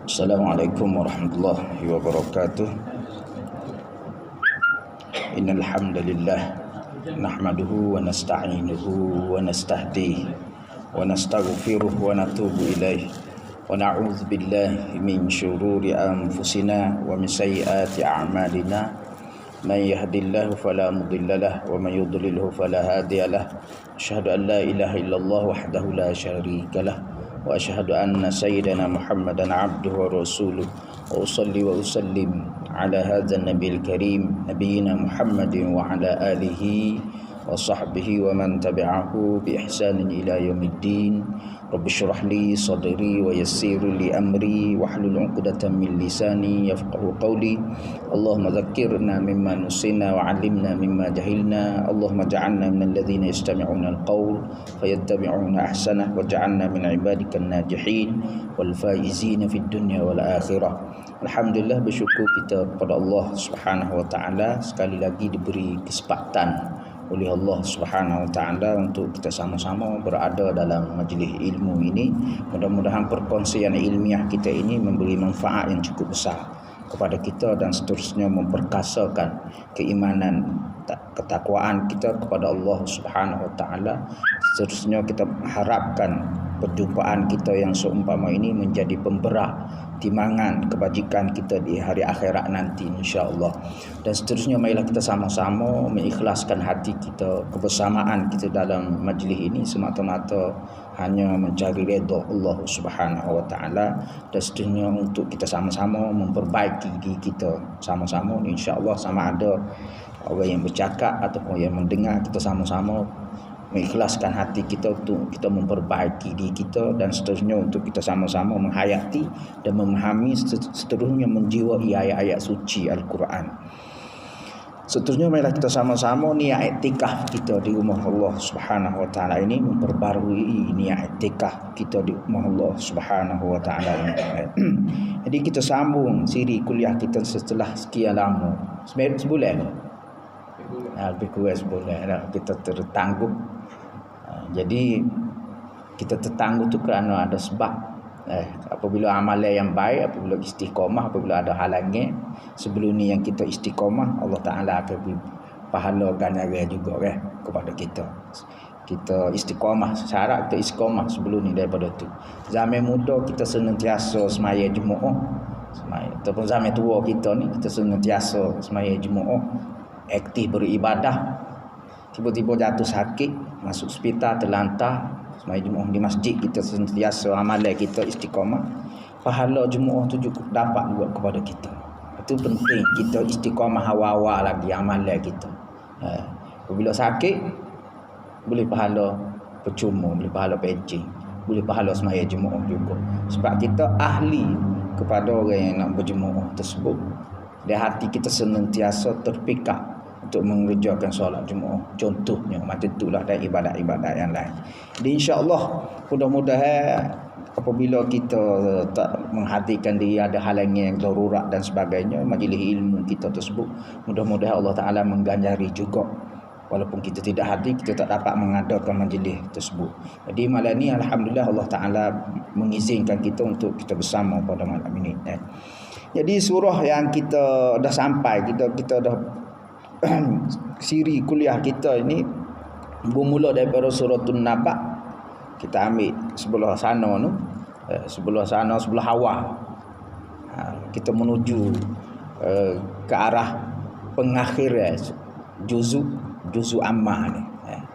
Assalamualaikum warahmatullahi wabarakatuh. Innal hamdalillah nahmaduhu wa nasta'inuhu wa nastahdihi wa nastaghfiruh wa natubu ilaih wa na'udzu billahi min syururi anfusina wa min sayyiati a'malina. Man yahdihillahu fala mudhillalah wa man yudlilhu fala hadiyalah. Asyhadu an la ilaha illallah wahdahu la syarikalah wa asyhadu anna sayyidana Muhammadan abduhu wa rasuluh wa usalli wa usallim ala hadzal nabiyil karim nabiyina Muhammadin wa ala alihi wa sahbihi wa man tabi'ahu bi ihsanin ila yaumiddin. Rabbi shrah li sadri wa yassir li amri wahlul 'uqdatam min lisani yafqahu qawli. Allahumma dzakkirna mimma nusina wa 'allimna mimma jahilna. Allahumma ja'alna minal ladzina yastami'una al-qawl fayattabi'una ahsanah waj'alna min 'ibadikan najihin wal faizina fid dunya wal akhirah. Alhamdulillah, bersyukur kita kepada Allah Subhanahu wa taala sekali lagi diberi kesempatan oleh Allah Subhanahu wa taala untuk kita sama-sama berada dalam majlis ilmu ini. Mudah-mudahan perkongsian ilmiah kita ini memberi manfaat yang cukup besar kepada kita dan seterusnya memperkasakan keimanan, ketakwaan kita kepada Allah Subhanahu wa taala. Seterusnya kita harapkan perjumpaan kita yang seumpama ini menjadi pemberah timangan kebajikan kita di hari akhirat nanti, insya-Allah. Dan seterusnya marilah kita sama-sama mengikhlaskan hati kita, kebersamaan kita dalam majlis ini semata-mata hanya mencari redha Allah Subhanahu wa taala. Dan seterusnya untuk kita sama-sama memperbaiki diri kita sama-sama, insya-Allah, sama ada orang yang bercakap ataupun yang mendengar, kita sama-sama mengikhlaskan hati kita untuk kita memperbaiki diri kita dan seterusnya untuk kita sama-sama menghayati dan memahami, seterusnya menjiwai ayat-ayat suci Al-Quran. Seterusnya marilah kita sama-sama niat iktikaf kita di rumah Allah Subhanahu wa taala ini, memperbarui niat iktikaf kita di rumah Allah Subhanahu wa taala ini. Jadi kita sambung siri kuliah kita setelah sekian lama. Sebulan. Lebih kurang sebulan kita tertangguh. Jadi kita tertangguh tu kerana ada sebab. Apabila amalan yang baik, apabila istiqamah, apabila ada halangan, sebelum ni yang kita istiqamah, Allah Taala akan beri pahala ganjaran juga kepada kita. Kita istiqamah, syarat kita istiqamah sebelum ni daripada tu. Zaman muda kita senantiasa semaya Jumaat, ataupun zaman tua kita ni kita senantiasa semaya Jumaat, aktif beribadah. Tiba-tiba jatuh sakit, masuk hospital, terlantar, semaya Jumaat di masjid kita sentiasa amalan kita istiqamah, pahala Jumaat tu cukup dapat juga kepada kita. Itu penting, kita istiqamah awal-awal lagi amalan kita. Apabila sakit, boleh pahala percuma, boleh pahala pencing, boleh pahala semaya Jumaat juga. Sebab kita ahli kepada orang yang nak berjemaah tersebut. Dan hati kita senantiasa terpikat untuk mengerjakan solat Jumaat. Contohnya macam itulah dan ibadat-ibadat yang lain. Jadi insya-Allah mudah-mudahan apabila kita tak menghadirkan diri, ada halangan yang darurat dan sebagainya, majlis ilmu kita tersebut, mudah-mudahan Allah Taala mengganjari juga. Walaupun kita tidak hadir, kita tak dapat mengadakan majlis tersebut. Jadi malam ni alhamdulillah Allah Taala mengizinkan kita untuk kita bersama pada malam ini. Jadi surah yang kita dah sampai, kita dah siri kuliah kita ini bermula daripada suratul Naba. Kita ambil sebelah sana tu, sebelah Hawa. Kita menuju ke arah pengakhiran juzuk Ammah ni.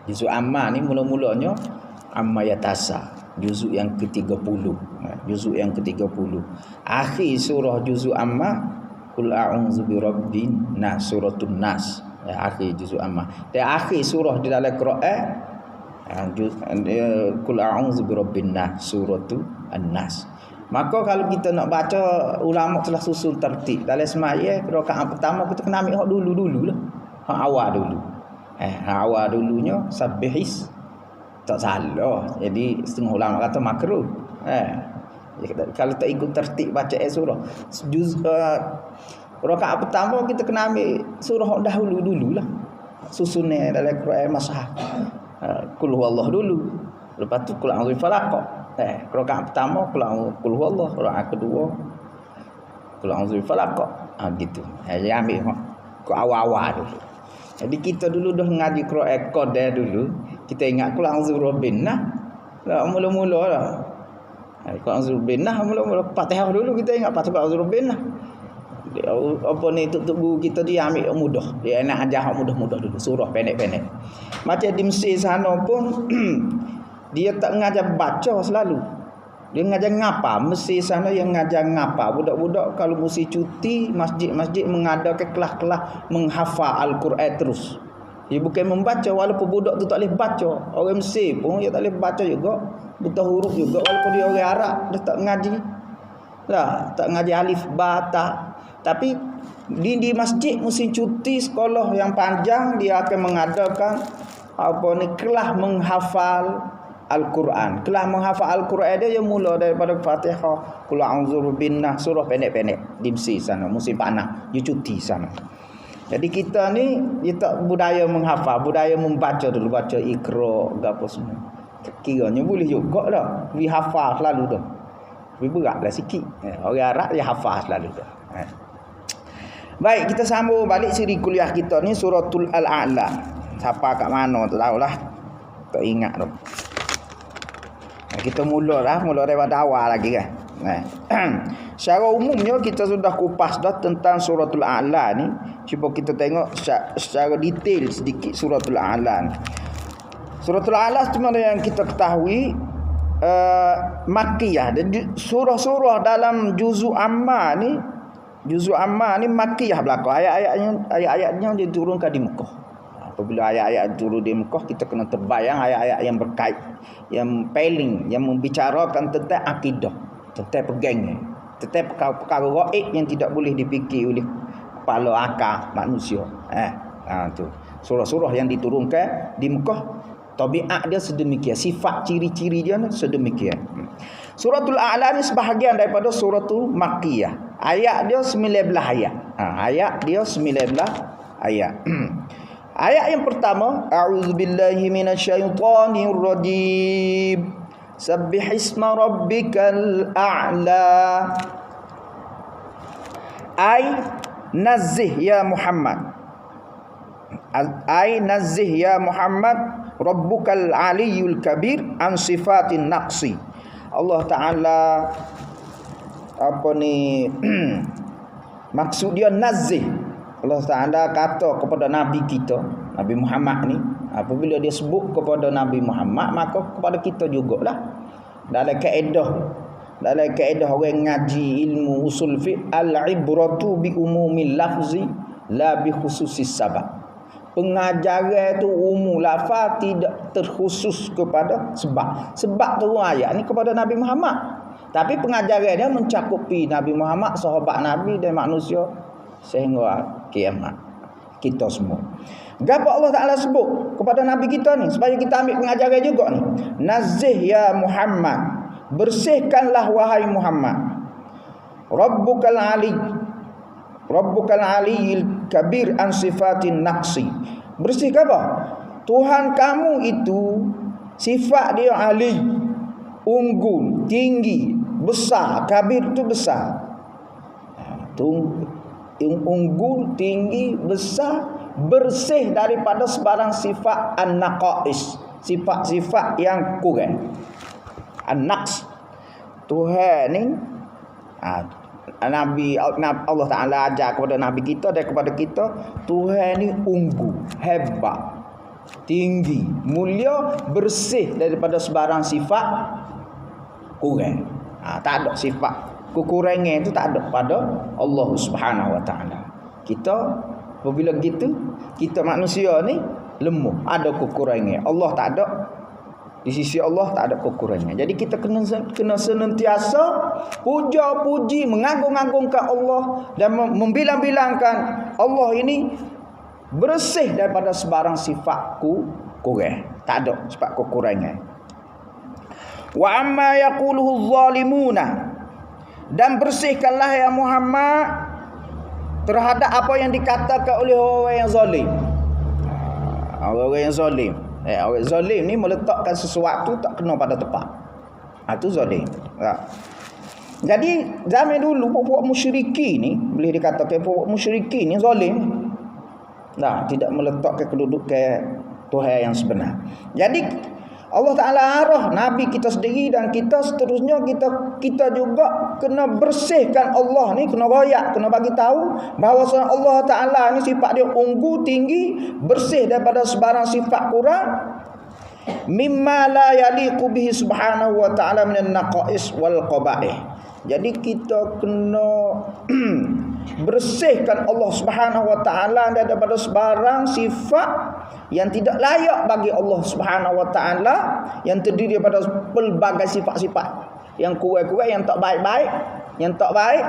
Juzuk Ammah ni mula-mulanya Amma Yatasa, juzuk yang ke-30. Juzuk yang ke-30. Akhir surah juzuk Ammah Qul a'udzu birabbin nas, suratul Nas, akhir juzuk Ammah. Dan akhir surah di dalam Quran Qul a'udzu birabbin nas, suratul An-Nas. Maka kalau kita nak baca, ulama telah susun tertib dalam sembahyang rakaat pertama kita kena ambil hak dulu-dululah. Hak awal dulu. Hak awal dulunya sabbihis tak salah. Jadi setengah ulama kata makruh. Kalau tak ikut tertib baca surah rakaat pertama kita kena ambil surah dahulu-dululah. Susunnya dalam Quran mashaf. Qul huwallahu dulu. Lepas tu qul a'udzu falaq. Rakaat pertama qul huwallah, rakaat kedua qul a'udzu falaq. Gitu. Dia ambil ke awal-awal dulu. Jadi kita dulu dah ngaji Quran Qadar dulu, kita ingat qul a'udzu birabbin nas. Lah mula-mula lah. Qul a'udzu birabbin nas mula-mula Fatihah dulu kita ingat Fatihah qul a'udzu birabbin nas. Apa ni tuk guru kita dia ambil mudah. Dia nak ajar mudah-mudah dulu, surah pendek-pendek. Macam di Mesir sana pun dia tak ngajar baca selalu. Dia ngajar ngapa. Mesir sana yang ngajar ngapa. Budak-budak kalau mesti cuti, masjid-masjid mengadakan kelas-kelas menghafal Al-Quran terus. Dia bukan membaca, walaupun budak tu tak boleh baca. Orang Mesir pun dia tak boleh baca juga, buta huruf juga, walaupun dia orang Arab dia tak ngaji. Lah, tak ngaji alif ba ta. Tapi di masjid musim cuti sekolah yang panjang dia akan mengadakan kelas menghafal Al-Quran. Kelas menghafal Al-Quran dia yang mula daripada Fatihah, qul a'udzu birabbin nas, surah pendek-pendek di Mesir sana musim panas, dia cuti sana. Jadi kita ni dia tak budaya menghafal, budaya membaca dulu, baca Iqra apa semua. Kiranya boleh juga dah. Dia hafal selalu dah. Tapi beratlah sikit. Orang Arab dia hafal selalu dah. Baik, kita sambung balik siri kuliah kita ni suratul Al-A'la. Siapa kat mana tak tahulah. Tak ingat dah. Kita mula daripada awal lagi kan. Secara umumnya kita sudah kupas dah tentang suratul A'la ni. Cuba kita tengok secara detail sedikit suratul A'la ni. Suratul A'la sebenarnya yang kita ketahui Makkiyah. Dan surah-surah dalam juzuk Amma ni Makkiyah belaka. Ayat-ayatnya diturunkan di Mekah. Apabila ayat-ayat turun di Mekah, kita kena terbayang ayat-ayat yang berkait, yang paling, yang membicarakan tentang akidah, tentang pegangnya, tentang perkara gaib yang tidak boleh dipikir oleh kepala akal manusia. Tu surah-surah yang diturunkan di Mekah, tabiat dia sedemikian, sifat ciri-ciri dia sedemikian. Suratul A'la ni sebahagian daripada suratul Makkiyah. Ayat dia 19 ayat. Ayat dia 19 ayat. Ayat yang pertama, a'udzubillahi minasyaitonir rajim. Sabbihisma rabbikal a'la. Ay nazzih ya Muhammad. Ay nazzih ya Muhammad rabbukal aliyul kabir an sifatin naqsi. Allah Ta'ala maksud dia nazih. Allah Ta'ala kata kepada Nabi kita, Nabi Muhammad ni, apabila dia sebut kepada Nabi Muhammad, maka kepada kita jugalah. Dalam kaedah orang ngaji ilmu usul fiqh, al-ibratu bi umumil lafzi la bi khususis sabab. Pengajaran tu umum lafaz, tidak terkhusus kepada sebab. Sebab turun ayat ni kepada Nabi Muhammad. Tapi pengajaran dia mencakupi Nabi Muhammad, sahabat Nabi dan manusia sehingga kiamat. Kita semua. Gapo Allah Ta'ala sebut kepada Nabi kita ni supaya kita ambil pengajaran juga ni. Nazih ya Muhammad. Bersihkanlah wahai Muhammad. Rabbukal aliyil kabir an sifatin naqsi. Bersih apa? Tuhan kamu itu sifat dia ali, unggul, tinggi, besar. Kabir itu besar. Unggul, tinggi, besar, bersih daripada sebarang sifat an-naqais, sifat-sifat yang kurang. An-naqs. Tuhan ni Allah Ta'ala ajar kepada Nabi kita dan kepada kita, Tuhan ni unggul, hebat, tinggi, mulia, bersih daripada sebarang sifat kurang. Tak ada sifat kekurangan itu, tak ada pada Allah Subhanahu Wa Ta'ala. Kita apabila gitu, kita manusia ni lemah, ada kekurangan. Allah tak ada. Di sisi Allah tak ada kekurangan. Jadi kita kena senantiasa puja-puji, mengagung-agungkan Allah dan membilang-bilangkan Allah ini bersih daripada sebarang sifat kurang. Tak ada sifat kekurangan. Wa amma yaquluhu zalimuna, dan bersihkanlah ya Muhammad terhadap apa yang dikatakan oleh orang yang zalim. Orang yang zalim. Orang zalim ni meletakkan sesuatu tak kena pada tempat. Itu zalim. Jadi zaman dulu pokok musyriki ni boleh dikatakan pokok musyriki ni zalim. Tidak meletakkan kedudukan Tuhan yang sebenar. Jadi Allah Ta'ala arah Nabi kita sendiri dan kita seterusnya kita juga kena bersihkan Allah ni, kena royak, kena bagi tahu bahawa Allah Ta'ala ni sifat dia unggul, tinggi, bersih daripada sebarang sifat kurang, mimma la yaliqu bihi subhanahu wa ta'ala minan naqais wal qaba'ih. Jadi kita kena bersihkan Allah Subhanahu wa taala daripada sebarang sifat yang tidak layak bagi Allah Subhanahu wa taala, yang terdiri daripada pelbagai sifat-sifat yang kurang-kurang, yang tak baik-baik, yang tak baik,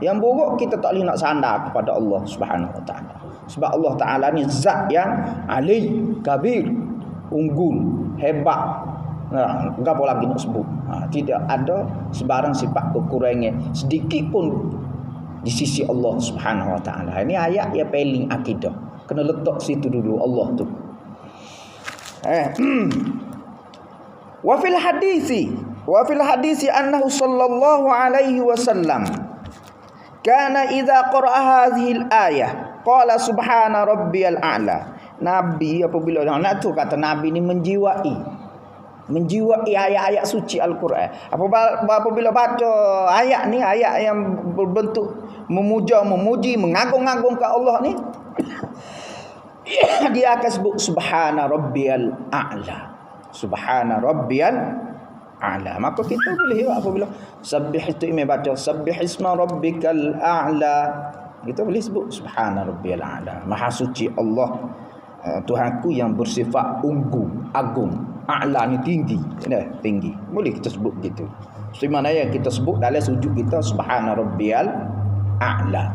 yang buruk, kita tak boleh nak sandar kepada Allah Subhanahu wa taala. Sebab Allah Taala ni zat yang ali, kabir, unggul, hebat. Apa lagi nak sebut? Tidak ada sebarang sifat kekurangan sedikit pun di sisi Allah Subhanahu wa taala. Ini ayat yang paling akidah. Kena letak situ dulu Allah tu. Wa fil hadisi annahu sallallahu alaihi wasallam kana idza qara'a hadhihi al-ayah qala subhana rabbiyal a'la. Nabi apabila nak tu kata Nabi ni menjiwai ayat-ayat suci Al-Quran. Apabila baca ayat ni, ayat yang berbentuk memuja, memuji, mengagung-agungkan Allah ni, dia akan sebut subhana rabbiyal a'la. Subhana rabbiyal a'la. Maka kita boleh apabila sabbih itu imam baca sabbih isma rabbikal a'la, kita boleh sebut subhana rabbiyal a'la. Maha suci Allah Tuhanku yang bersifat unggul, agung. A'la ni tinggi, tinggi. Boleh kita sebut begitu. Seperti mana yang kita sebut dalam sujud kita subhana rabbiyal a'la.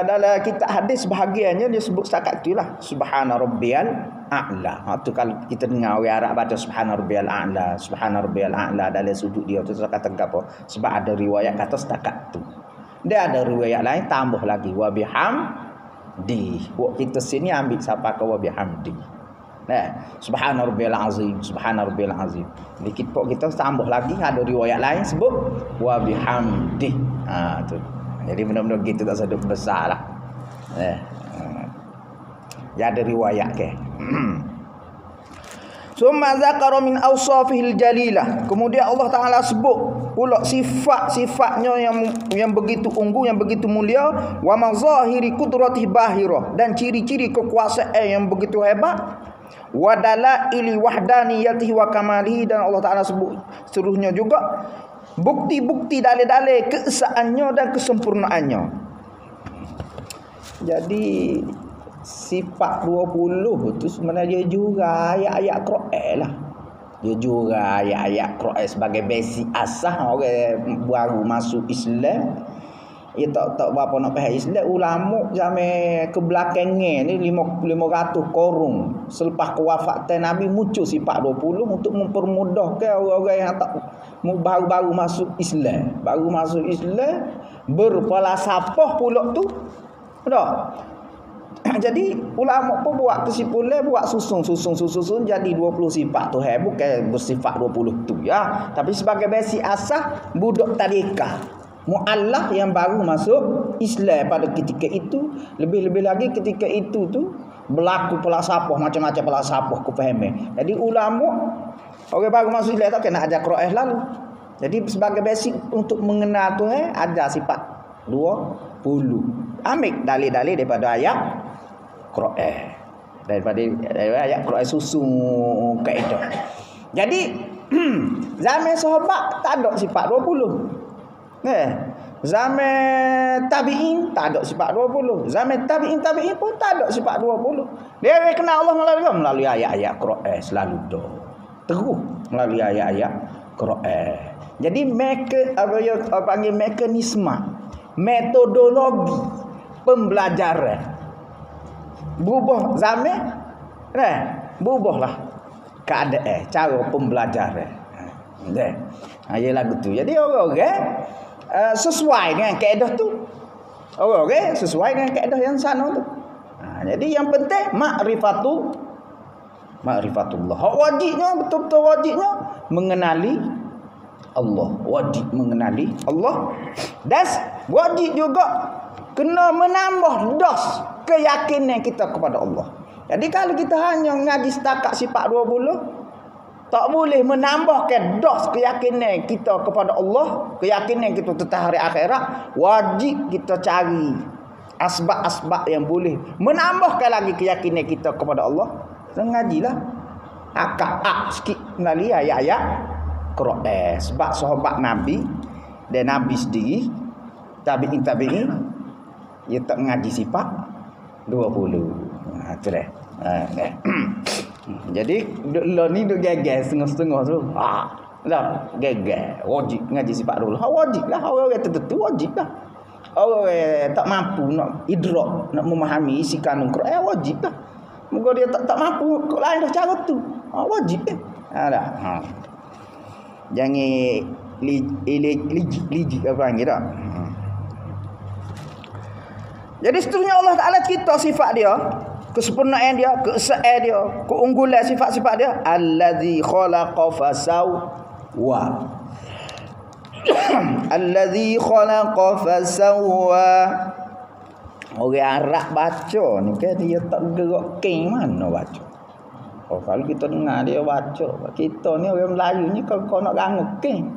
Dalam kitab hadis bahagiannya dia sebut setakat itulah subhana rabbiyal a'la. Tu kalau kita dengar orang Arab baca subhana rabbiyal a'la, subhana rabbiyal a'la dalam sujud dia tu kata apa? Sebab ada riwayat kata setakat tu. Dia ada riwayat lain tambah lagi wa bihamdi. Buat kita sini ambil siapa ke wa bihamdi. Subhana rabbiyal azim, subhana rabbiyal azim. Dikit pok kita tambah lagi ada riwayat lain sebut wa bihamdi. Tu. Jadi benar-benar gitu tak sedap besarlah. Ya ada riwayat ke. Summa zakara min awsafihil jalilah. Kemudian Allah Taala sebut pula sifat-sifatnya yang begitu unggul, yang begitu mulia, wa mazahiri qudratihi bahirah, dan ciri-ciri kekuasaan yang begitu hebat, wa dalaili wahdaniyatihi wa kamalihi, dan Allah Taala sebut seterusnya juga bukti-bukti dalil-dalil keesaannya dan kesempurnaannya. Jadi sifat 20 itu sebenarnya juga ayat-ayat Quran lah. Dia juga ayat-ayat Quran sebagai basic asas orang baru masuk Islam. Ia tak berapa nak faham Islam. Ulama zaman kebelakangan ni 500 korun selepas kewafatan Nabi muncul sifat 20 untuk mempermudahkan orang-orang yang tak baru-baru masuk Islam. Baru masuk Islam berfalasafah pula tu. Jadi ulama pun buat kesimpulan, buat susun jadi 20 sifat tu. Bukan bersifat 20 tu ya, tapi sebagai basic asas budak tadika mu'allah yang baru masuk Islam pada ketika itu. Lebih-lebih lagi ketika itu tu berlaku pelasapah, macam-macam pelasapah kefahaman. Jadi ulama orang baru masuk Islam tak kena ajar Quran lalu. Jadi sebagai basic untuk mengenal tu ada sifat 20. Ambil dalil-dalil daripada ayat Quran, daripada ayat Quran susun kaedah. Jadi zaman sahabat tak ada sifat 20. Zaman tabi'in tak ada sifat 20. Zaman tabi'in pun tak ada sifat 20. Dia kenal Allah melalui ayat-ayat Quran selalu dah. Terus melalui ayat-ayat Quran. Jadi panggil mekanisme, metodologi pembelajaran berubah zaman, berubahlah keadaan, cara pembelajaran. Ya lagu tu. Jadi orang-orang sesuai dengan kaedah tu. Orang-orang sesuai dengan kaedah yang sana tu. Jadi yang penting makrifatu Ma'rifatullah. Hak wajibnya, betul-betul wajibnya mengenali Allah. Wajib mengenali Allah. Dan wajib juga kena menambah dos keyakinan kita kepada Allah. Jadi kalau kita hanya ngaji setakat sifat 20, tak boleh menambahkan dos keyakinan kita kepada Allah, keyakinan kita tentang hari akhirat. Wajib kita cari asbab-asbab yang boleh menambahkan lagi keyakinan kita kepada Allah. Kita ngajilah akak sikit mengenali ayat-ayat Quran. Sebab sahabat Nabi dan Nabi sendiri, tabi'in dia tak ngaji sifat 20. Itulah. Jadi lo ni duk gagal setengah-setengah tu. Dah gagal. Wajib ngaji sifat dulu. Wajib lah. Orang tertentu wajib lah. Orang tak mampu nak idrak, nak memahami isi kandung Quran, wajib lah. Moga dia tak mampu, kok lain dah cara tu. Wajib kan. Dah. Jangan lijik apa panggil dah. Jadi seterusnya Allah Ta'ala cerita sifat dia, kesempurnaan dia, keesaan dia, keunggulan sifat-sifat dia. Allazi khalaqa fasawwa. Allazi khalaqa fasawwa. Orang Arab baca ni kan dia tak gerak king mana baca. Kalau kita dengar dia baca, kita ni orang Melayu ni kalau nak rangup king.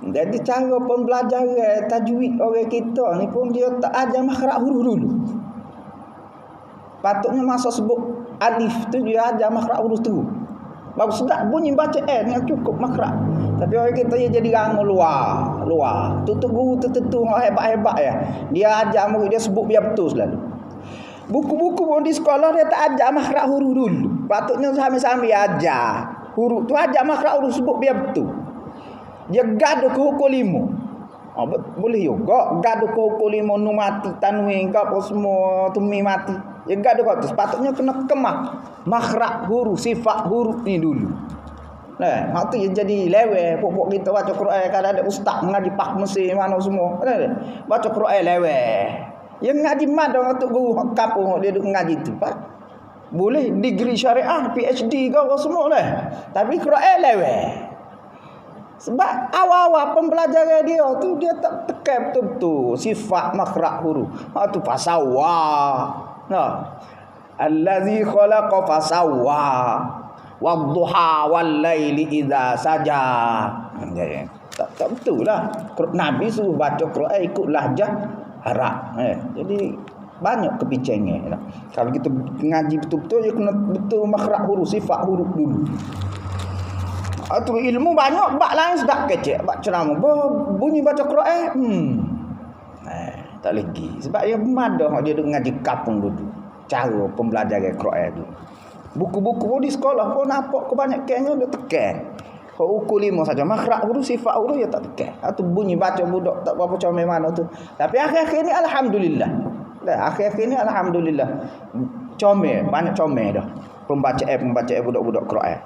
Jadi cara pembelajaran tajwid orang kita ni pun dia tak ajar makhraj huruf dulu. Patutnya masa sebut alif tu dia ajar makhraj huruf tu. Bagus sedap bunyi baca yang cukup makhraj. Tapi orang kita dia jadi rangu luar. Tutup guru tertentu hebat-hebat ya. Dia ajar murid dia sebut biar betul selalu. Buku-buku pun di sekolah dia tak ajar makhraj huruf dulu. Patutnya sambil-sambil ajar huruf tu, ajar makhraj huruf sebut biar betul. Dia gaduh ke hukum 5. Boleh juga gaduh ke hukum 5 nu mati tanwin ke apa semua tumi mati. Dia gaduh ke tu. Sepatutnya kena kemah makhraj huruf, sifat huruf ni dulu. Nah, hak tu jadi leweh pokok kita baca Quran. Kadang ada ustaz mengaji Pak Mesir mana semua. Baca Quran leweh. Yang ngaji mad orang tu guru kampung dia duk ngaji tu, Pak. Boleh degree syariah, PhD ke apa semua lah. Tapi Quran leweh. Sebab awal-awal pembelajaran dia tu dia tak tekan betul-betul sifat makhraj huruf. Tu fasawwa. Allazi khalaqa fasawwa. Wadduha wal laili idza saja. Tak betul lah. Nabi suruh baca Quran ikut lahjah Arab. Jadi banyak kepincangan. Kalau kita ngaji betul-betul dia kena betul makhraj huruf, sifat huruf dulu. Atau ilmu banyak, bak lain sedap kecek, bak ceramah, bunyi baca Quran. Tak lagi. Sebab dia madah dia duk ngaji kampung dulu. Cara pembelajaran Quran tu. Buku-buku pun di sekolah pun nampak kebanyakannya dia tekan. Kalau ukur 5 saja makhraj huruf, sifat huruf dia tak tekan. Atau bunyi baca budak tak berapa comel mana tu. Tapi akhir-akhir ni alhamdulillah. Akhir-akhir ni alhamdulillah. Comel, banyak comel dah. Pembacaan budak-budak Quran.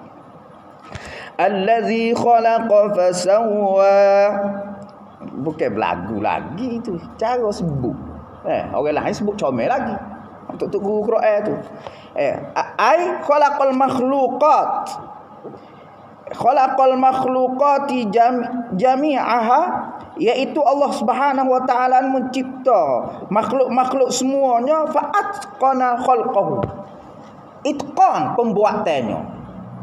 Allazi khalaqa fasawwa. Bukan belagu lagi tu, cara sebut. Orang lain sebut comel lagi. Untuk guru Quran tu. Ai khalaqal makhluqat. Khalaqal makhluqati jami'aha, iaitu Allah Subhanahu wa taala mencipta makhluk-makhluk semuanya, fa'atqana khalqahu. Itqan pembuatannya.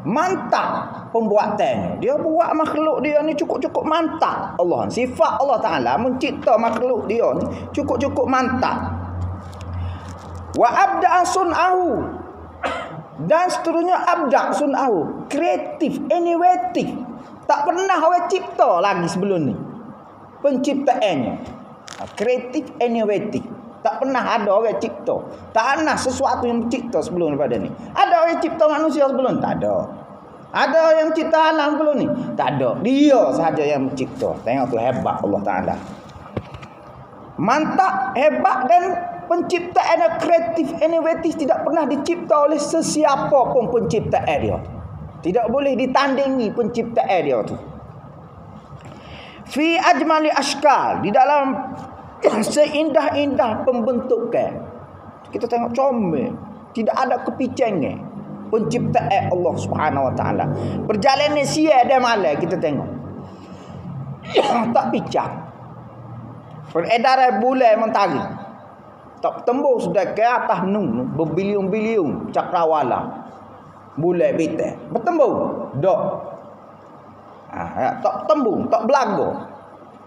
Mantap pembuatannya. Dia buat makhluk dia ni cukup-cukup mantap. Allah, sifat Allah Taala mencipta makhluk dia ni cukup-cukup mantap. Wa abda'a sun'ahu, dan seterusnya abda' sun'ahu, kreatif, inovatif. Tak pernah orang cipta lagi sebelum ni. Penciptaannya kreatif, inovatif. Tak pernah ada orang cipta. Tak ada sesuatu yang cipta sebelum daripada ni. Ada orang cipta manusia sebelum? Tak ada. Ada yang cipta alam sebelum ni? Tak ada. Dia sahaja yang mencipta. Tengok tu hebat Allah Ta'ala. Mantap, hebat, dan penciptaan kreatif, inovatif tidak pernah dicipta oleh sesiapa pun penciptaan dia. Tidak boleh ditandingi penciptaan dia tu. Fi ajmali ashkal, di dalam seindah-indah pembentukan. Kita tengok comel, tidak ada kepincangan. penciptaan Allah Subhanahu Wa Taala. Perjalanan siang dan malam kita tengok. Tak picah. Peredaran bulan mentari. Tak tembus sudah ke atas nun berbilion-bilion cakrawala. Bulan bintang. Bertembus. Dok. Tak tembung, tak belaga.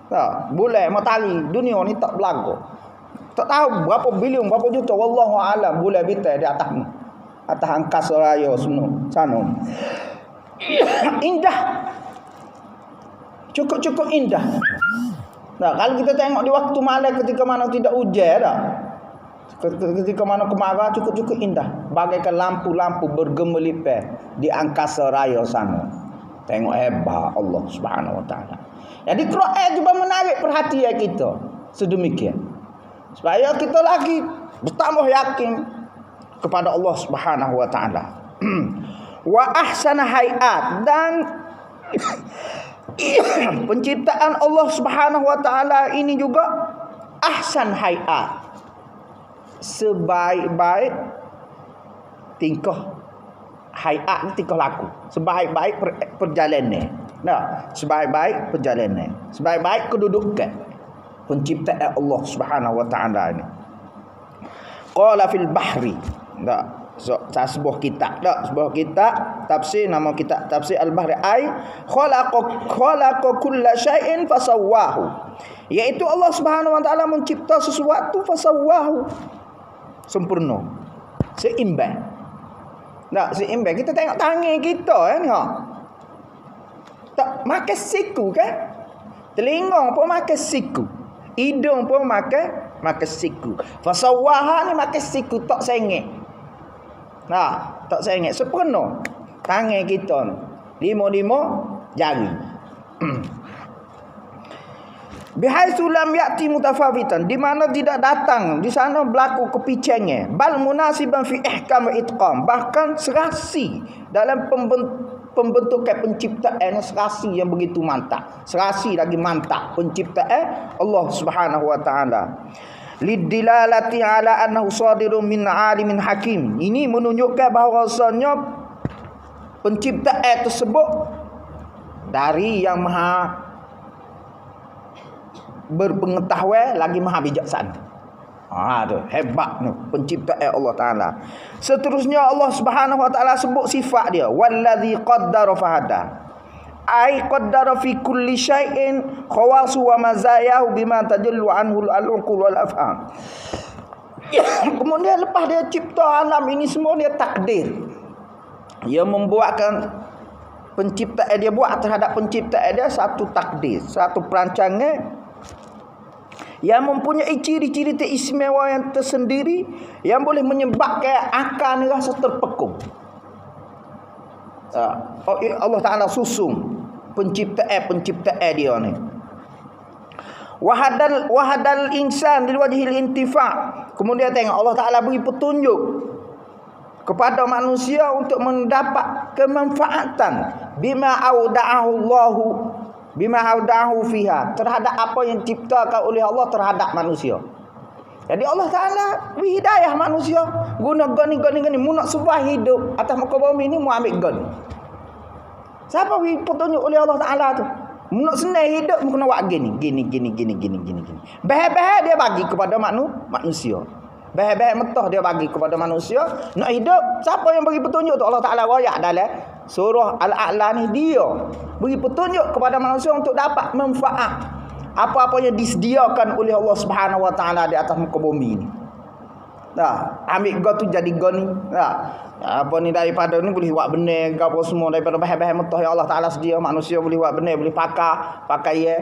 Tak, bulan matahari dunia ni tak belaga. Tak tahu berapa bilion, berapa juta, wallahu alam bulan bintang di atas ni. Atas angkasa raya sana. Indah. Cukup-cukup indah. Nah, kalau kita tengok di waktu malam ketika mana tidak hujan dah. Ketika mana kemarau cukup-cukup indah. Bagaikan lampu-lampu bergemelipar di angkasa raya sana. Tengok hebat Allah Subhanahu Wa Taala. Jadi Quran juga menarik perhatian kita sedemikian. Supaya kita lagi bertambah yakin kepada Allah Subhanahu Wa Taala. Wa ahsana hayat, dan penciptaan Allah Subhanahu Wa Taala ini juga ahsan hayat. Sebaik-baik tingkah hayat ni tingkah laku, sebaik-baik perjalanan. Nah, sebaik-baik perjalanan, sebaik-baik kedudukan penciptaan Allah Subhanahu Wa Taala ini. Qala fil bahri. Nah, sebuah kitab, sebuah kitab tafsir, nama kitab tafsir Al-Bahri, ai khalaqa kulla syai'in fasawwahu. Iaitu Allah Subhanahu Wa Taala mencipta sesuatu fasawwahu, sempurna, seimbang. Tak seimbang. Kita tengok tangan kita kan, tak makan siku kan? Telinga pun makan siku. Hidung pun makan siku. Fasawwaha ni makan siku, tak sengit. Nah, tak sengit, sempurna. Tangan kita ni 5 jari. Bihaitsu lam ya'ti mutafawitan, di mana tidak datang di sana berlaku kepicangnya, bal munasiban fi ihkam wa itqam, bahkan serasi dalam pembentukan penciptaan, serasi yang begitu mantap, serasi lagi mantap penciptaan Allah Subhanahu Wa Taala. Lidilalati ala annahu sadirun min alimin hakim. Ini menunjukkan bahawasanya penciptaan tersebut dari yang maha berpengetahuan lagi maha bijaksana. Tu hebat ni penciptaan Allah Taala. Seterusnya Allah Subhanahu Wa Taala sebut sifat dia, wallazi qaddara fahada. Ai qaddara fi kulli syai'in khawasu wa mazayahu bima tadullu anhu al-uqul wal afham. Kemudian lepas dia cipta alam ini semua, dia takdir. Dia membuatkan penciptaan, dia buat terhadap penciptaan dia satu takdir, satu perancangan yang mempunyai ciri-ciri teristimewa yang tersendiri, yang boleh menyebabkan akal ni rasa terpekung. Allah Ta'ala susun penciptaan dia ni. Wahadal insan lil wajhil intifa'. Kemudian tengok Allah Ta'ala beri petunjuk kepada manusia untuk mendapat kemanfaatan bima audahu fiha, terhadap apa yang diciptakan oleh Allah terhadap manusia. Jadi Allah Ta'ala beri hidayah manusia, guna gani mu nak subah hidup atas muka bumi ni, mu ambil gani. Siapa beri petunjuk oleh Allah Ta'ala tu? Mu nak senang hidup, mu kena buat gini. Bahaya-bahaya dia bagi kepada manusia. Bahaya-bahaya metah dia bagi kepada manusia. Nak hidup, siapa yang bagi petunjuk tu? Allah Ta'ala royak dalam surah Al-A'la ni, dia beri petunjuk kepada manusia untuk dapat manfaat apa-apa yang disediakan oleh Allah Subhanahu Wa Taala di atas muka bumi ni. Ambil go tu jadi go ni. Apa ni daripada ni boleh buat benar, apa semua daripada bahan-bahan metah yang Allah Taala sedia, manusia boleh buat benar, boleh pakai ya.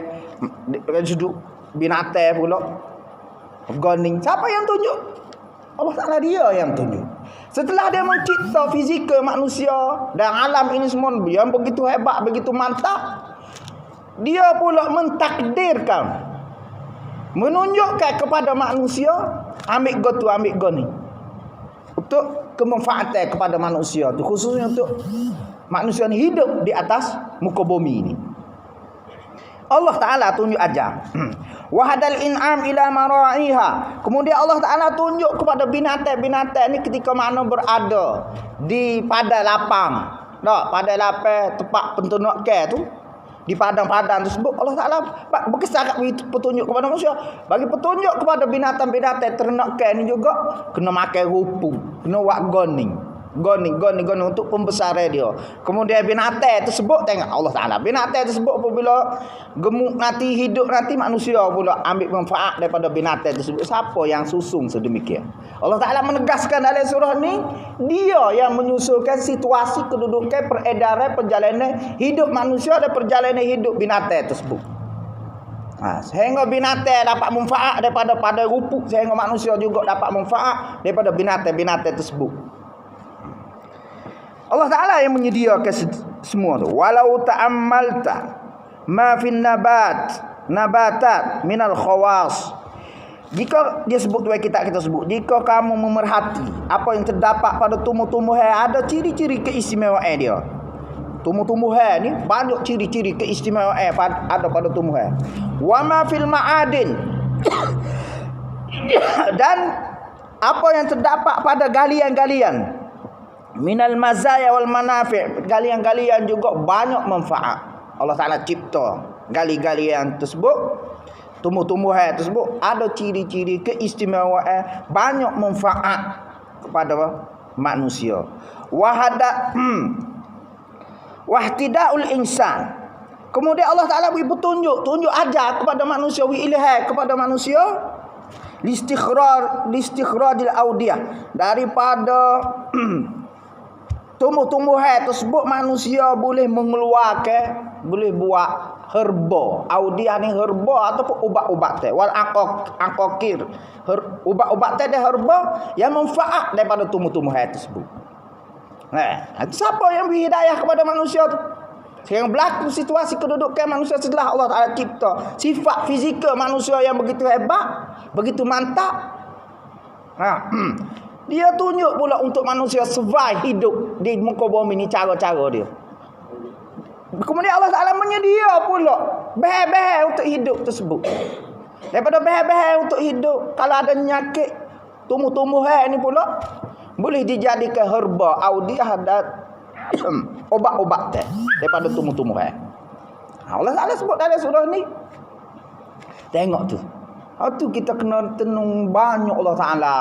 Sudut binatang pula. Goning. Siapa yang tunjuk? Allah Ta'ala, dia yang tunjuk. Setelah dia mencipta fizikal manusia dan alam ini semua yang begitu hebat, begitu mantap, dia pula mentakdirkan, menunjukkan kepada manusia, ambil go ni untuk kemanfaatan kepada manusia tu, khususnya untuk manusia ni hidup di atas muka bumi ini. Allah Ta'ala tunjuk ajar. Wahadal in'am ila mara'iha. Kemudian Allah Ta'ala tunjuk kepada binatang-binatang ni ketika mana berada di padang lapang. Tak, padang lapang tempat penternakan tu, di padang-padang tersebut Allah Ta'ala berkesan petunjuk kepada manusia. Bagi petunjuk kepada binatang-binatang ternakan ni juga kena makan rumput, kena buat goni untuk pembesaran dia. Kemudian binatang tersebut, tengok Allah Ta'ala, binatang tersebut apabila gemuk nanti, hidup nanti, manusia pula ambil manfaat daripada binatang tersebut. Siapa yang susung sedemikian? Allah Ta'ala menegaskan dalam surah ni, dia yang menyusulkan situasi kedudukan, peredaran, perjalanan hidup manusia dan perjalanan hidup binatang tersebut. Sehingga binatang dapat manfaat daripada rumput, sehingga manusia juga dapat manfaat daripada binatang-binatang tersebut. Allah Ta'ala yang menyediakan semua tu. Walau ta'ammalta ma fin nabatat minal khawas. Jika dia sebut tu kita sebut, jika kamu memerhati apa yang terdapat pada tumbuh-tumbuhan, ada ciri-ciri keistimewaan dia. Tumbuh-tumbuhan ni banyak ciri-ciri keistimewaan ada pada tumbuhan. Wa ma fil ma'adin. Dan apa yang terdapat pada galian-galian, minal mazaya wal manafi', galian-galian juga banyak manfaat. Allah Ta'ala cipta gali-galian tersebut, tumbuh-tumbuhan tersebut ada ciri-ciri keistimewaan, banyak manfaat kepada manusia. Wahtidaul insan. Kemudian Allah Ta'ala beri tunjuk ajar kepada manusia, ilham kepada manusia listikhrajil audiyah, daripada tumbuh-tumbuhan tersebut manusia boleh mengeluarkan, boleh buat herba. Audiah ni herba ataupun ubat-ubat teh. Wal aqaqir. Ubat-ubat teh dan herba yang manfaat daripada tumbuh-tumbuhan tersebut. Itu siapa yang beri hidayah kepada manusia tu? Sekarang berlaku situasi kedudukan manusia setelah Allah Ta'ala cipta sifat fizikal manusia yang begitu hebat, begitu mantap. Dia tunjuk pula untuk manusia survive hidup di muka bumi ni cara-cara dia. Kemudian Allah Ta'ala menyedia pula bahan-bahan untuk hidup tersebut. Daripada bahan-bahan untuk hidup, kalau ada penyakit, tumbuh-tumbuhan ni pula boleh dijadikan herba, audiah dan obat-obat daripada tumbuh-tumbuhan. Allah Ta'ala sebut dalam surah ni. Tengok tu. Tu kita kena tenung banyak Allah Ta'ala.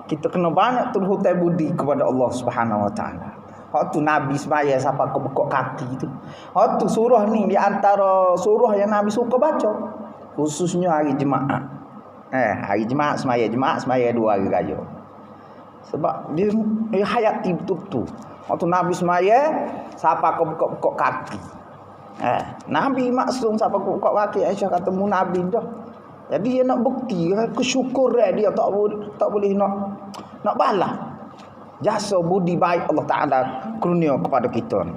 Kita kena banyak terhutai budi kepada Allah Subhanahu Wa Taala. Waktu Nabi sembahyang sampai ke bekok kaki tu. Waktu surah ni di antara surah yang Nabi suka baca, khususnya hari Jumaat. Hari Jumaat sembahyang 2 hari raya. Sebab dia hayati betul-betul. Waktu Nabi sembahyang sampai ke bekok kaki. Nabi maksum sampai ke bekok kaki, Aisyah kata mu Nabi dah. Jadi dia nak bukti kesyukuran dia tak boleh nak balas jasa budi baik Allah Ta'ala kurnia kepada kita.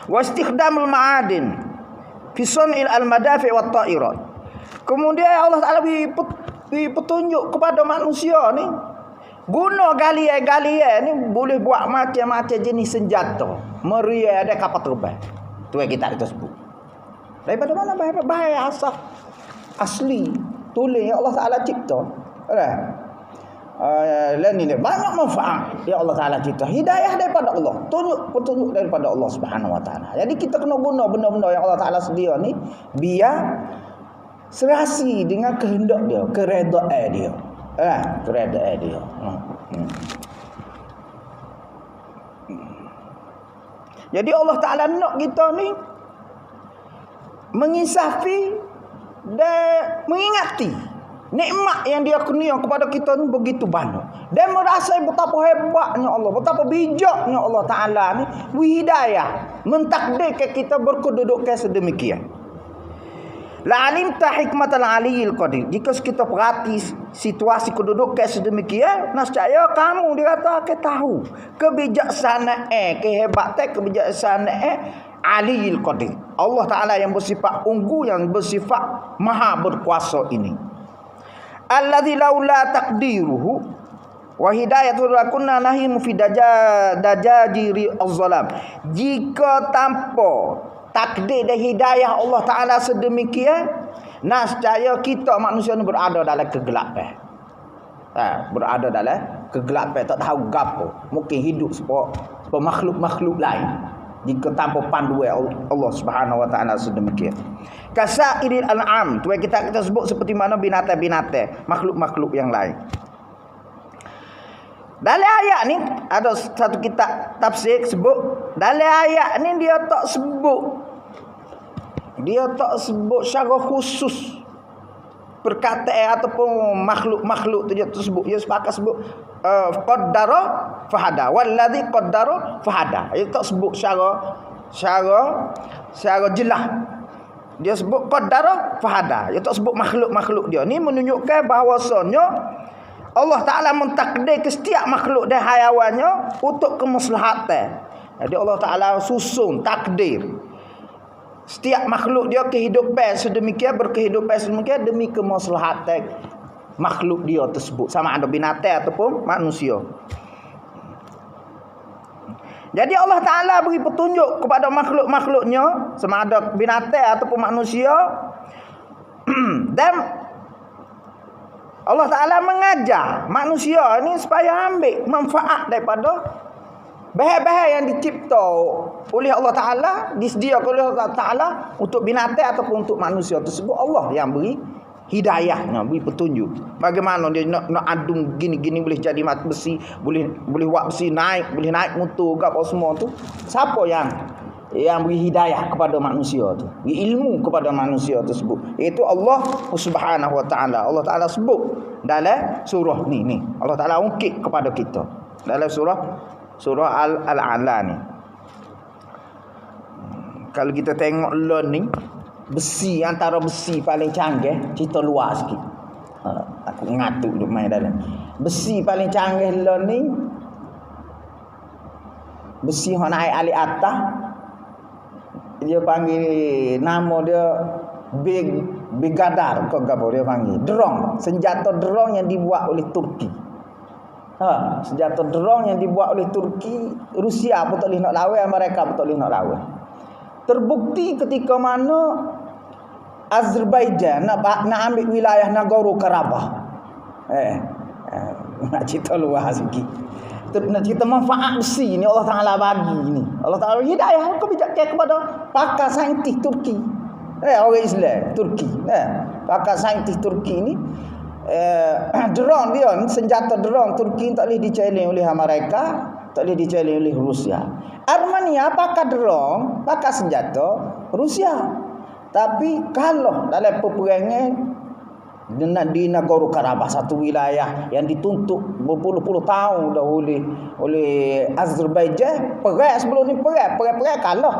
Wa istikhdamul ma'adin fi sun'il al-madafi' wat ta'irat. Kemudian Allah Ta'ala beri petunjuk kepada manusia ni, guna galian-galian ni boleh buat macam-macam jenis senjata, meriam dan kapal terbang. Tu yang kita sebut. Daripada mana bahan asli tulis yang Allah Ta'ala cipta. Lain ni banyak manfaat yang Allah Ta'ala cipta. Hidayah daripada Allah, petunjuk daripada Allah Subhanahu Wa Ta'ala. Jadi kita kena guna benda-benda yang Allah Ta'ala sedia ni biar serasi dengan kehendak dia, keredaan dia. Keredaan dia. Jadi Allah Ta'ala nak kita ni mengisafi dan mengingati nikmat yang dia kurnia kepada kita ni begitu banyak. Dan merasa betapa hebatnya Allah, betapa bijaknya Allah Ta'ala ni hidayah mentakdirkan kita berkedudukan sedemikian. La'alimta hikmatal aliyil qadir. Jika kita perhati situasi kedudukan sedemikian, nescaya kamu dikatakan tahu kebijaksanaan, kehebatan kebijaksanaan Aliyil Qadir. Allah Ta'ala yang bersifat unggul, yang bersifat maha berkuasa ini. Alladzi laula taqdiruhu wa hidayatul lakunna nahimu fi dajajiri az-zalam. Jika tanpa takdir dan hidayah Allah Ta'ala sedemikian, Nascaya kita manusia ni berada dalam kegelapan. Berada dalam kegelapan, tak tahu gapo. Mungkin hidup seperti makhluk-makhluk lain jika tanpa panduan Allah Subhanahu wa taala sedemikian. Kasairil an'am, tu kita sebut seperti mana binatang-binatang, makhluk-makhluk yang lain. Dalam ayat ni ada satu kitab tafsir sebut, dalam ayat ni dia tak sebut secara khusus perkataan ataupun makhluk-makhluk tu dia tersebut. Dia sepakat sebut qaddara fahada, wallazi qaddara fahada. Dia tak sebut secara jelas. Dia sebut qaddara fahada. Dia tak sebut makhluk-makhluk dia. Ni menunjukkan bahawasanya Allah Ta'ala mentakdir ke setiap makhluk dan hayawannya untuk kemaslahatan. Jadi Allah Ta'ala susun takdir setiap makhluk dia kehidupan sedemikian, berkehidupan sedemikian demi kemaslahatan makhluk dia tersebut, sama ada binatang ataupun manusia. Jadi Allah Ta'ala beri petunjuk kepada makhluk-makhluknya, sama ada binatang ataupun manusia. Dan Allah Ta'ala mengajar manusia ni supaya ambil manfaat daripada bahan-bahan yang dicipta oleh Allah Ta'ala, disediakan oleh Allah Ta'ala untuk binatang ataupun untuk manusia tersebut. Allah yang beri hidayahnya, beri petunjuk. Bagaimana dia nak adung gini-gini boleh jadi mat besi, boleh buat besi naik, boleh naik motor ke apa semua tu. Siapa yang beri hidayah kepada manusia tu, beri ilmu kepada manusia tersebut, iaitu Allah Subhanahu wa taala. Allah Taala sebut dalam surah ni Allah Taala ungkit kepada kita dalam surah Al-A'la ni. Kalau kita tengok ni besi, antara besi paling canggih, cerita luar sikit. Aku ngatuk duk main dalam. Besi paling canggih ni besi hok naik alik atas. Dia panggil nama dia Bigadar ke apa dia panggil. Drone, senjata drone yang dibuat oleh Turki. Senjata drone yang dibuat oleh Turki, Rusia pun tak boleh nak lawan, Amerika pun tak boleh nak lawan. Terbukti ketika mana Azerbaijan nak ambil wilayah Nagorno-Karabakh. Nak cerita luar sikit. Nak cerita manfaat besi ni Allah Ta'ala bagi ni. Allah Ta'ala hidayah kebijakan kepada pakar saintis Turki. Orang Islam Turki. Pakar saintis Turki ni drone dia ni, senjata drone Turki tak boleh di-challenge oleh Amerika, tak boleh di-challenge oleh Rusia. Armenia pakar drone, pakar senjata Rusia. Tapi kalau dalam peperangan di Nagorno-Karabakh, satu wilayah yang dituntut berpuluh-puluh tahun dah oleh Azerbaijan, perang sebelum ni perang kalah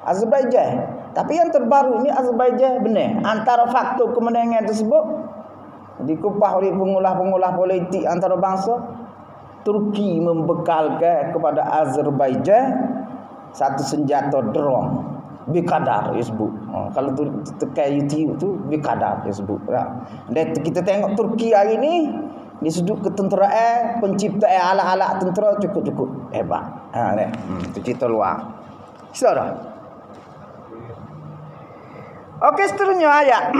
Azerbaijan. Tapi yang terbaru ni Azerbaijan benar. Antara faktor kemenangan tersebut dikupas oleh pengulas-pengulas politik antara bangsa, Turki membekalkan kepada Azerbaijan satu senjata drone Bigadar dia sebut. Kalau tu tekan YouTube tu Bigadar dia sebut. Dan kita tengok Turki hari ni di sudut ketenteraan, penciptaan alat-alat tentera cukup-cukup hebat. Tu cerita luar. Saudara. Okey, seterusnya ayat.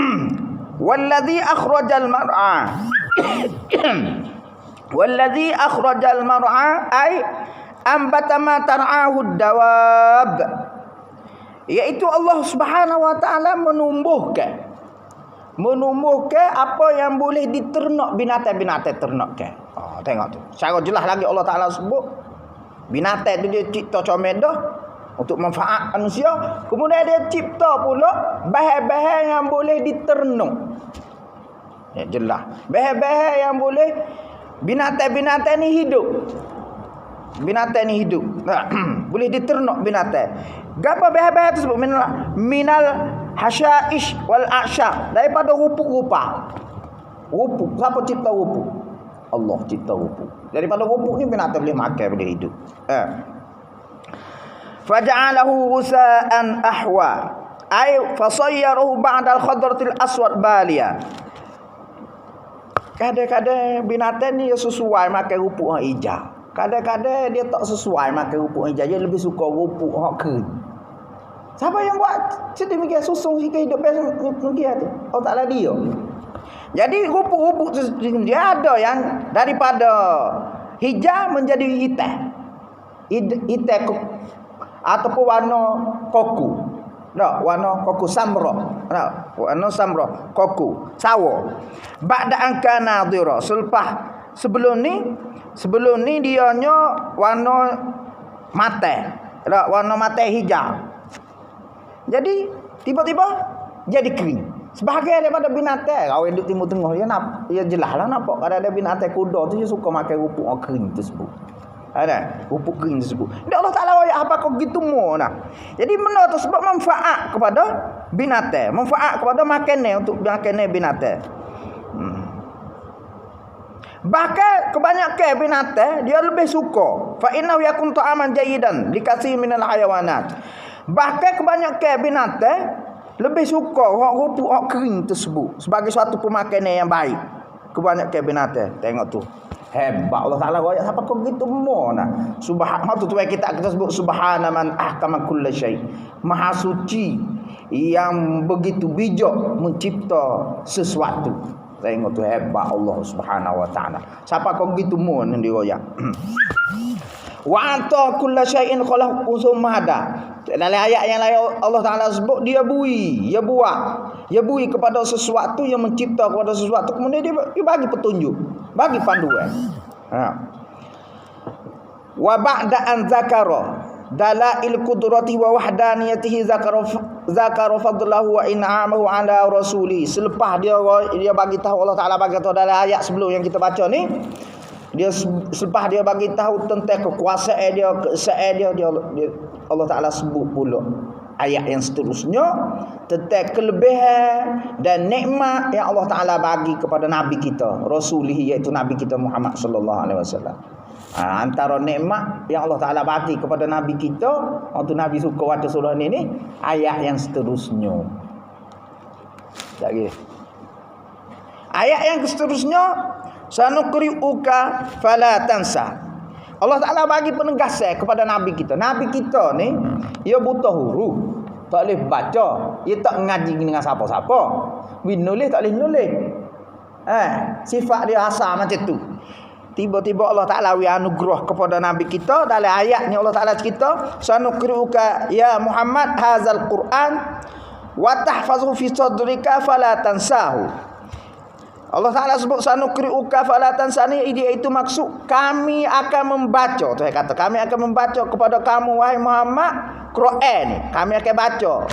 Wallazi akhrajal mar'a. Wallazi akhrajal mar'a ay ambata ma tar'ahu dawab. Iaitu Allah Subhanahu wa taala menumbuhkan apa yang boleh diternak binatang-binatang ternakan. Tengok tu. Secara jelas lagi Allah Taala sebut binatang tu dia cipta comel dah untuk manfaat manusia. Kemudian dia cipta pula bahan-bahan yang boleh diternak. Ya jelas. Bahan-bahan yang boleh binatang-binatang ni hidup. Binatang ni hidup. Boleh diternak binatang. Gapo bahan-bahan tersebut? Minal hasyaish wal a'syab, daripada rupuk-rupa. Rupuk, siapa cipta rupuk? Allah cipta rupuk. Daripada rupuk ni binatang boleh makan, boleh hidup. Faja'alahu rusa'an ahwa, ay fasayyarahu ba'da al-khadratil aswad baliya. Kadang-kadang binatang ni sesuai makan rupuk yang hijau. Kadang-kadang dia tak sesuai makan rupuk hijau, dia lebih suka rupuk hak kering. Siapa yang buat sedemikian susung si kehidupan dunia tu? Allah Ta'ala dia. Jadi rupa-rupa dia ada yang daripada hijau menjadi hitam. Hitam ataupun warna koku. Tak, warna koku samra. Tak, warna samra, koku, sawo. Ba'da an kana nadhira. Sebelum ni dianya warna mata. Tak, warna mata hijau. Jadi tiba-tiba jadi kering. Sebahagian daripada binatang kalau duduk timur tengah dia jelaslah nampak kalau ada binatang kuda tu dia suka makan rupuk kering tersebut. Ada rupuk kering tersebut. Dia Allah Taala ayat apa kau gitu mo nah. Jadi benda tersebut manfaat kepada binatang, manfaat kepada makanan untuk makanan binatang. Bahkan kebanyakan binatang dia lebih suka fa innahu yakun ta'aman jayyidan likasir minal hayawanat. Bahkan kebanyakan binatang lebih suka rupuk kering tersebut sebagai suatu pemakanan yang baik. Kebanyakan binatang tengok tu. Hebat Allah Taala ayat apa kau gitu mo nah. Subhanallah tu kita sebut subhana man ahkama kulli syai. Maha suci yang begitu bijak mencipta sesuatu. Tengok tu hebat Allah Subhanahu wa taala. Siapa kau gitu mo yang dioyak. Wa ata kulli syai'in khalaqahu tsumma hada. Dalam ayat yang lain Allah Taala sebut dia bui kepada sesuatu yang mencipta kepada sesuatu kemudian dia bagi petunjuk, bagi panduan. Wa ba'da an zakara dalail qudrati wa wahdaniyatihi zakara fadlahu wa in'amahu ala rasuli. Selepas dia bagi tahu Allah Taala bagi tahu dalam ayat sebelum yang kita baca ni, selepas dia bagi tahu tentang kekuasaan dia, keesaan dia Allah Taala sebut pula ayat yang seterusnya tentang kelebihan dan nikmat yang Allah Taala bagi kepada nabi kita, rasulih, iaitu nabi kita Muhammad sallallahu alaihi wasallam. Antara nikmat yang Allah Taala bagi kepada nabi kita waktu nabi suka waktu surah ni ayat yang seterusnya. Lagi ayat yang seterusnya sanuqri'uka fala tansa. Allah Ta'ala bagi penegasan kepada Nabi kita. Nabi kita ni, dia buta huruf. Tak boleh baca. Dia tak ngaji dengan siapa-siapa. Dia nulis tak boleh nulis. Sifat dia asal macam tu. Tiba-tiba Allah Ta'ala anugerah kepada Nabi kita. Dalam ayat ni Allah Ta'ala cerita. Sanuqri'uka ya Muhammad hazal Quran. Wa tahfazu fi sadrika fala tansahu. Allah Ta'ala sebut sanuqri'uka fala tansani, iaitu maksud kami akan membaca. Tu saya kata kami akan membaca kepada kamu wahai Muhammad Quran. Kami akan baca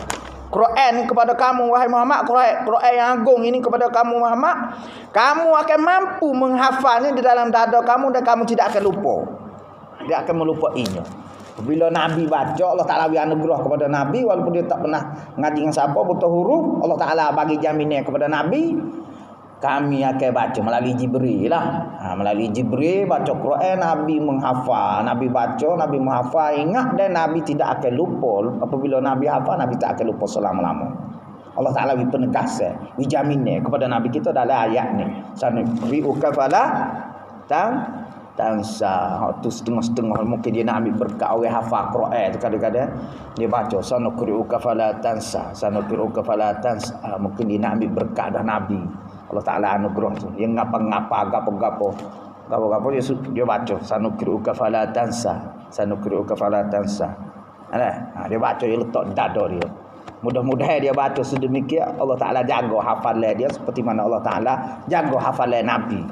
Quran kepada kamu wahai Muhammad, Quran yang agung ini kepada kamu Muhammad. Kamu akan mampu menghafalnya di dalam dada kamu dan kamu tidak akan lupa. Dia akan melupainya. Bila Nabi baca, Allah Ta'ala beri anugerah kepada Nabi walaupun dia tak pernah ngaji dengan siapa, buta huruf, Allah Ta'ala bagi jaminan kepada Nabi. Kami akan baca melalui Jibril lah. Melalui Jibril baca Quran, Nabi menghafal. Nabi baca, Nabi menghafal, ingat dan Nabi tidak akan lupa. Apabila Nabi hafal, Nabi tak akan lupa selama-lama. Allah Ta'ala beri penegasan, beri jaminan kepada Nabi kita dalam ayat ni. Sanuqri'uka fala tansa. Tu setengah-setengah mungkin dia nak ambil berkat orang hafal Quran tu kadang-kadang dia baca sanuqri'uka fala tansa. Sanuqri'uka fala tansa. Mungkin dia nak ambil berkat dah Nabi. Allah Ta'ala anugerah tu. Yang ngapa-ngapa, gapo-gapo dia baca sanuqri'uka fala tansa. Sanuqri'uka fala tansa. Dia baca, dia letak dada dia. Mudah-mudahan dia baca sedemikian Allah Ta'ala jaga hafalan dia seperti mana Allah Ta'ala jaga hafalan Nabi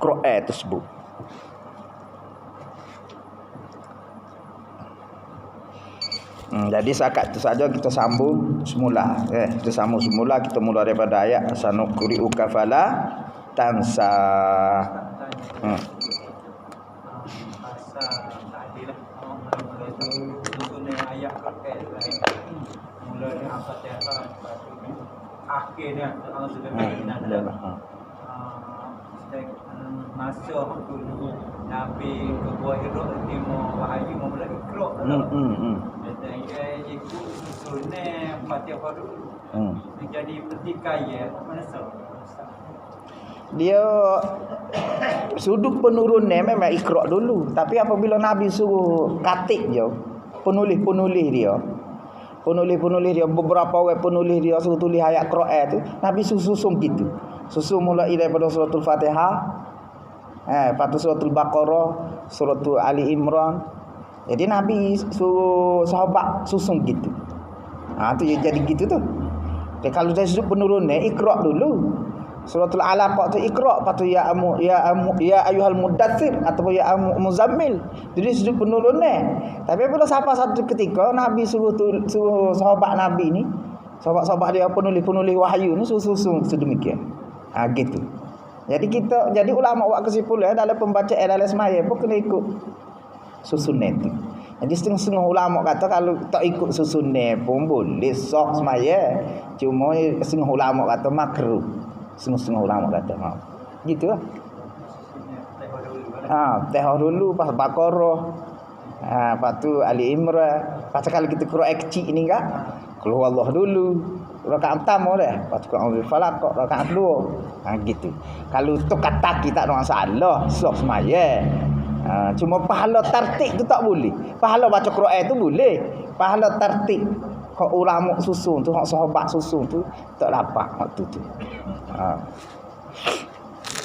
Quran tersebut. Jadi setakat itu saja kita sambung semula. Kita sambung semula. Kita mula daripada ayat sanuqri'uka fala tansa. Akhirnya Allah sudah berfirman masa dulu Nabi ke Gua Hira timur wahyu memulai Iqra. Dan ia ikut sunnah Fatihah baru. Jadi petikai ya mana dia sudut penurunan memang Iqra dulu, tapi apabila Nabi suruh katik je penulis-penulis dia Penulis-penulis dia, beberapa orang penulis dia suruh tulis ayat Quran tu, Nabi susun gitu. Susun mulai daripada suratul Fatihah, lepas tu suratul Baqarah, suratul Ali Imran. Jadi Nabi suruh sahabat susun gitu. Tu jadi gitu tu. Jadi kalau dah sudut penurunan, Iqra dulu. Suratul Alaq tu Iqra, lepas tu ya ayyuhal mudaththir ataupun ya muzammil. Jadi sudut penurunan. Tapi bila sampai satu ketika Nabi suruh sahabat Nabi ni, sahabat-sahabat dia penulis-penulis wahyu ni susun sedemikian. Gitu. Jadi ulama buat kesimpulan dalam pembacaan dalam sembahyang pun kena ikut susunan tu. Jadi setengah-setengah ulama kata kalau tak ikut susunan pun boleh sah sembahyang. Cuma setengah ulama kata makruh. Setengah-setengah ulama kata gitu lah. Tengok dulu pas Baqarah. Lepas tu Ali Imran. Lepas kalau kita Quran kecil ni kan, keluar Allah dulu. Rakaat pertama dah. Lepas tu Qul Falaq rakaat kedua. Gitu. Kalau tu kata kita tak ada masalah, sah sembahyang. Cuma pahala tertib tu tak boleh. Pahala baca Quran tu boleh. Pahala tertib hak ulama susun tu, hak sahabat susun tu tak dapat waktu tu.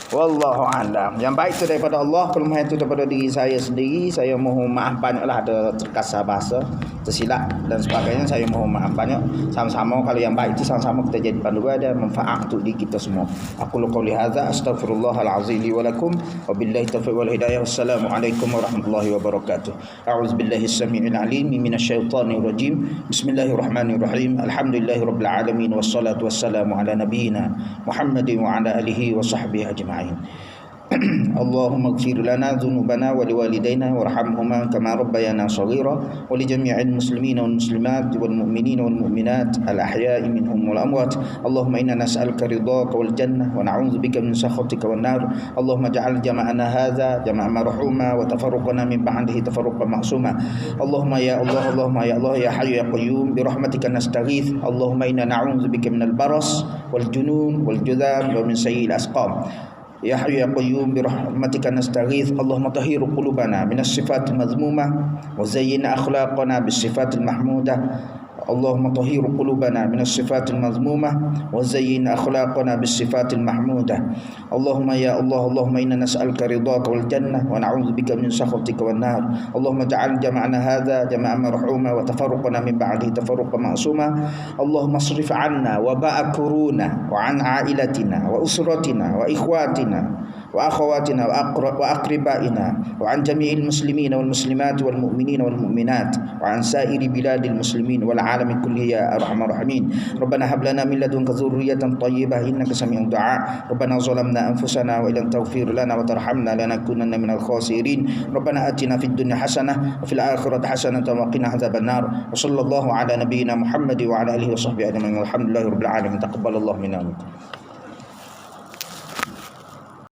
Wallahu a'lam. Yang baik itu daripada Allah, kelemahan itu daripada diri saya sendiri. Saya mohon maaf banyaklah ada terkasar bahasa, tersilap dan sebagainya. Saya mohon maaf banyak. Sama-sama kalau yang baik itu sama-sama kita jadi panduan dan manfaat untuk diri kita semua. Aku qouli hadza astaghfirullahal azim li wa lakum wa billahi taufiq wal hidayah. Wassalamualaikum warahmatullahi wabarakatuh. A'udzubillahi samii'il 'aliim minasyaitonir rajim. Bismillahirrahmanirrahim. Alhamdulillahirabbil alamin wassalatu wassalamu ala nabiyyina Muhammadin wa ala alihi wa sahbihi ajma'in. Allahumma ighfir lana dhunubana wa liwalidayna warhamhuma kama rabbayana shaghira wa li jami'il muslimina wal muslimat wal mu'minina wal mu'minat al ahya'i minhum wal amwat. Allahumma inna nas'aluka ridhaka wal jannah wa na'udzubika min sakhatika wan nar. Allahumma ij'al jama'ana hadza jama'an marhuma wa tafarruqana min ba'dihi tafarruqan ma'suma. Allahumma ya Allah, Allahumma ya Allah, ya hayyu ya qayyum bi rahmatika nastaghith. Allahumma inna na'udzubika minal baras wal junun wal judham wa min sayyi'il asqam. Ya Hayyu ya Qayyum bi rahmatika nastaghith. Allahumma tahhir qulubana minas sifatil madhmumah wa zayyin akhlaqana bis sifatil mahmudah. Allahumma tahhir qulubana minas sifatil madhmumah wa zayyin akhlaqana bis sifatil mahmudah. Allahumma ya Allah, Allahumma inna nas'aluka ridhaka wal jannah wa na'udzubika min sakhatika wan nar. Allahumma ij'al jama'ana hadza jama'an marhuma wa tafarruqana min ba'dihi tafarruqan ma'suma. Allahumma asrif 'anna wa ba'akuruna wa 'an 'ailatina wa usratina wa ikhwatina wa akhawatina wa aqribaina wa an jami'il muslimina wal muslimat wal mu'minina wal mu'minat wa an sa'iri biladil muslimin wal alamin kulli ya arhamar rahimin. Rabbana hab lana min ladunka dzurriyyatan thayyibah innaka sami'ud du'a. Rabbana zalamna anfusana wa illam taghfir lana wa tarhamna lanakunanna minal khasirin. Rabbana atina fid dunya hasanah wa fil akhirati hasanah wa qina adzaban nar. Wa sallallahu ala nabiyyina Muhammad wa ala alihi wa sahbihi ajma'in. Walhamdulillahirabbil alamin. Taqabbalallahu minna.